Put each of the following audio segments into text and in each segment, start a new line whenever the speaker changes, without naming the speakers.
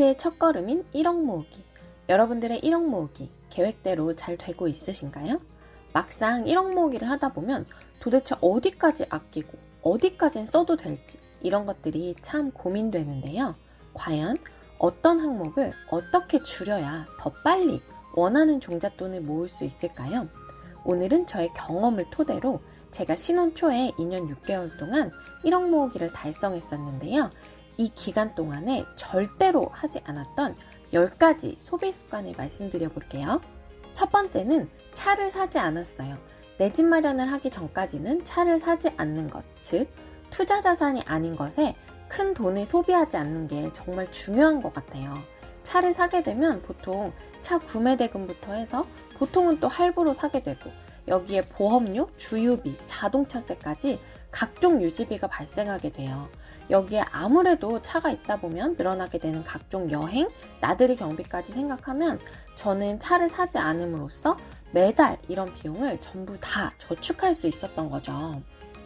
우리의 첫걸음인 1억 모으기. 여러분들의 1억 모으기 계획대로 잘 되고 있으신가요? 막상 1억 모으기를 하다 보면 도대체 어디까지 아끼고 어디까진 써도 될지 이런 것들이 참 고민되는데요. 과연 어떤 항목을 어떻게 줄여야 더 빨리 원하는 종잣돈을 모을 수 있을까요? 오늘은 저의 경험을 토대로 제가 신혼 초에 2년 6개월 동안 1억 모으기를 달성했었는데요. 이 기간 동안에 절대로 하지 않았던 10가지 소비 습관을 말씀드려 볼게요. 첫 번째는 차를 사지 않았어요. 내 집 마련을 하기 전까지는 차를 사지 않는 것, 즉 투자 자산이 아닌 것에 큰 돈을 소비하지 않는 게 정말 중요한 것 같아요. 차를 사게 되면 보통 차 구매 대금부터 해서 보통은 또 할부로 사게 되고 여기에 보험료, 주유비, 자동차세까지 각종 유지비가 발생하게 돼요. 여기에 아무래도 차가 있다 보면 늘어나게 되는 각종 여행, 나들이 경비까지 생각하면 저는 차를 사지 않음으로써 매달 이런 비용을 전부 다 저축할 수 있었던 거죠.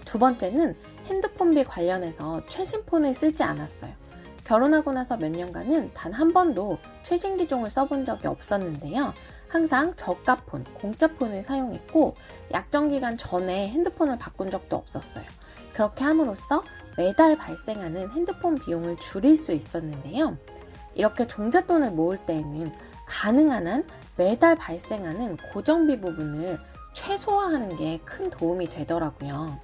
두 번째는 핸드폰비 관련해서 최신 폰을 쓰지 않았어요. 결혼하고 나서 몇 년간은 단 한 번도 최신 기종을 써본 적이 없었는데요. 항상 저가 폰, 공짜 폰을 사용했고 약정 기간 전에 핸드폰을 바꾼 적도 없었어요. 그렇게 함으로써 매달 발생하는 핸드폰 비용을 줄일 수 있었는데요. 이렇게 종잣돈을 모을 때에는 가능한 한 매달 발생하는 고정비 부분을 최소화하는 게 큰 도움이 되더라고요.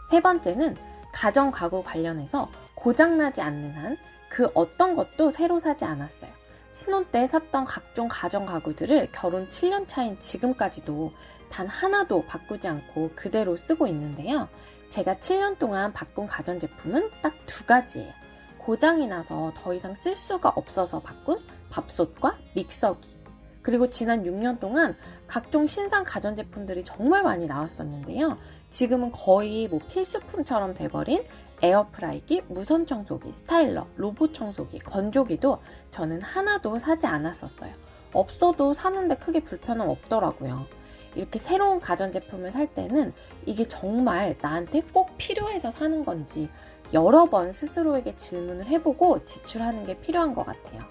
세 번째는 가전 가구 관련해서 고장나지 않는 한 그 어떤 것도 새로 사지 않았어요. 신혼 때 샀던 각종 가전 가구들을 결혼 7년 차인 지금까지도 단 하나도 바꾸지 않고 그대로 쓰고 있는데요. 제가 7년 동안 바꾼 가전제품은 딱 2가지예요. 고장이 나서 더 이상 쓸 수가 없어서 바꾼 밥솥과 믹서기. 그리고 지난 6년 동안 각종 신상 가전제품들이 정말 많이 나왔었는데요. 지금은 거의 필수품처럼 돼버린 에어프라이기, 무선 청소기, 스타일러, 로봇 청소기, 건조기도 저는 하나도 사지 않았었어요. 없어도 사는데 크게 불편함 없더라고요. 이렇게 새로운 가전제품을 살 때는 이게 정말 나한테 꼭 필요해서 사는 건지 여러 번 스스로에게 질문을 해보고 지출하는 게 필요한 것 같아요.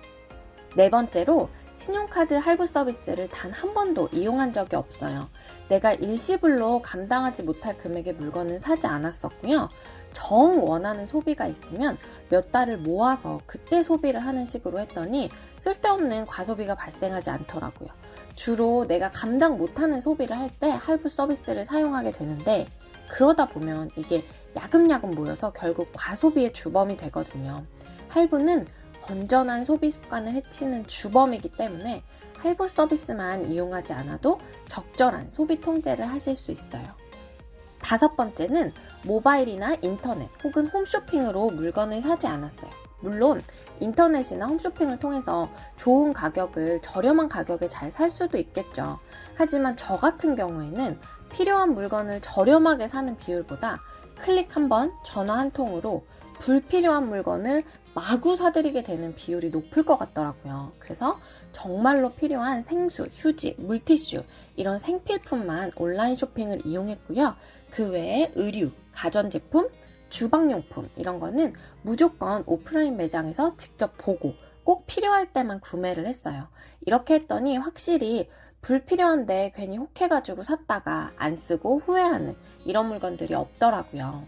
네 번째로 신용카드 할부 서비스를 단 한 번도 이용한 적이 없어요. 내가 일시불로 감당하지 못할 금액의 물건은 사지 않았었고요. 정 원하는 소비가 있으면 몇 달을 모아서 그때 소비를 하는 식으로 했더니 쓸데없는 과소비가 발생하지 않더라고요. 주로 내가 감당 못하는 소비를 할 때 할부 서비스를 사용하게 되는데 그러다 보면 이게 야금야금 모여서 결국 과소비의 주범이 되거든요. 할부는 건전한 소비 습관을 해치는 주범이기 때문에 할부 서비스만 이용하지 않아도 적절한 소비 통제를 하실 수 있어요. 다섯 번째는 모바일이나 인터넷 혹은 홈쇼핑으로 물건을 사지 않았어요. 물론 인터넷이나 홈쇼핑을 통해서 좋은 가격을 저렴한 가격에 잘 살 수도 있겠죠. 하지만 저 같은 경우에는 필요한 물건을 저렴하게 사는 비율보다 클릭 한 번, 전화 한 통으로 불필요한 물건을 마구 사들이게 되는 비율이 높을 것 같더라고요. 그래서 정말로 필요한 생수, 휴지, 물티슈 이런 생필품만 온라인 쇼핑을 이용했고요. 그 외에 의류, 가전제품, 주방용품 이런 거는 무조건 오프라인 매장에서 직접 보고 꼭 필요할 때만 구매를 했어요. 이렇게 했더니 확실히 불필요한데 괜히 혹해가지고 샀다가 안 쓰고 후회하는 이런 물건들이 없더라고요.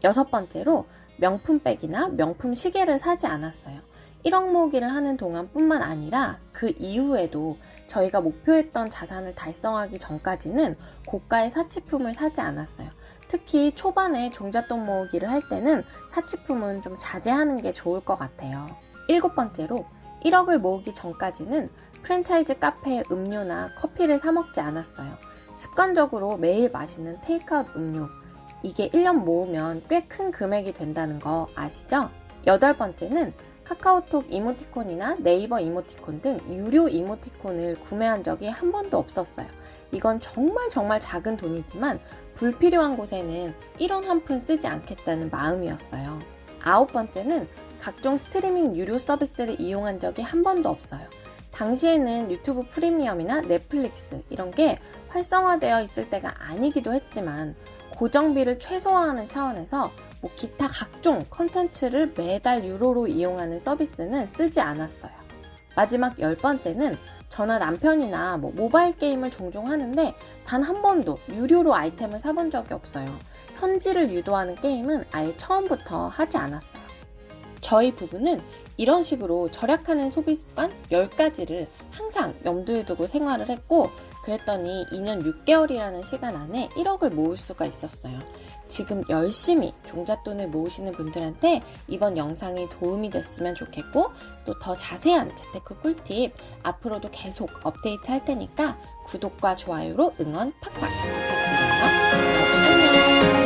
여섯 번째로 명품백이나 명품 시계를 사지 않았어요. 1억 모으기를 하는 동안뿐만 아니라 그 이후에도 저희가 목표했던 자산을 달성하기 전까지는 고가의 사치품을 사지 않았어요. 특히 초반에 종잣돈 모으기를 할 때는 사치품은 좀 자제하는 게 좋을 것 같아요. 일곱 번째로 1억을 모으기 전까지는 프랜차이즈 카페의 음료나 커피를 사 먹지 않았어요. 습관적으로 매일 마시는 테이크아웃 음료, 이게 1년 모으면 꽤 큰 금액이 된다는 거 아시죠? 여덟 번째는 카카오톡 이모티콘이나 네이버 이모티콘 등 유료 이모티콘을 구매한 적이 한 번도 없었어요. 이건 정말 작은 돈이지만 불필요한 곳에는 1원 한 푼 쓰지 않겠다는 마음이었어요. 아홉 번째는 각종 스트리밍 유료 서비스를 이용한 적이 한 번도 없어요. 당시에는 유튜브 프리미엄이나 넷플릭스 이런 게 활성화되어 있을 때가 아니기도 했지만 고정비를 최소화하는 차원에서 기타 각종 컨텐츠를 매달 유료로 이용하는 서비스는 쓰지 않았어요. 마지막 10번째는 저나 남편이나 모바일 게임을 종종 하는데 단 한 번도 유료로 아이템을 사본 적이 없어요. 현질을 유도하는 게임은 아예 처음부터 하지 않았어요. 저희 부부는 이런 식으로 절약하는 소비 습관 10가지를 항상 염두에 두고 생활을 했고, 그랬더니 2년 6개월이라는 시간 안에 1억을 모을 수가 있었어요. 지금 열심히 종잣돈을 모으시는 분들한테 이번 영상이 도움이 됐으면 좋겠고, 또 더 자세한 재테크 꿀팁 앞으로도 계속 업데이트 할 테니까 구독과 좋아요로 응원 팍팍 부탁드려요. 안녕!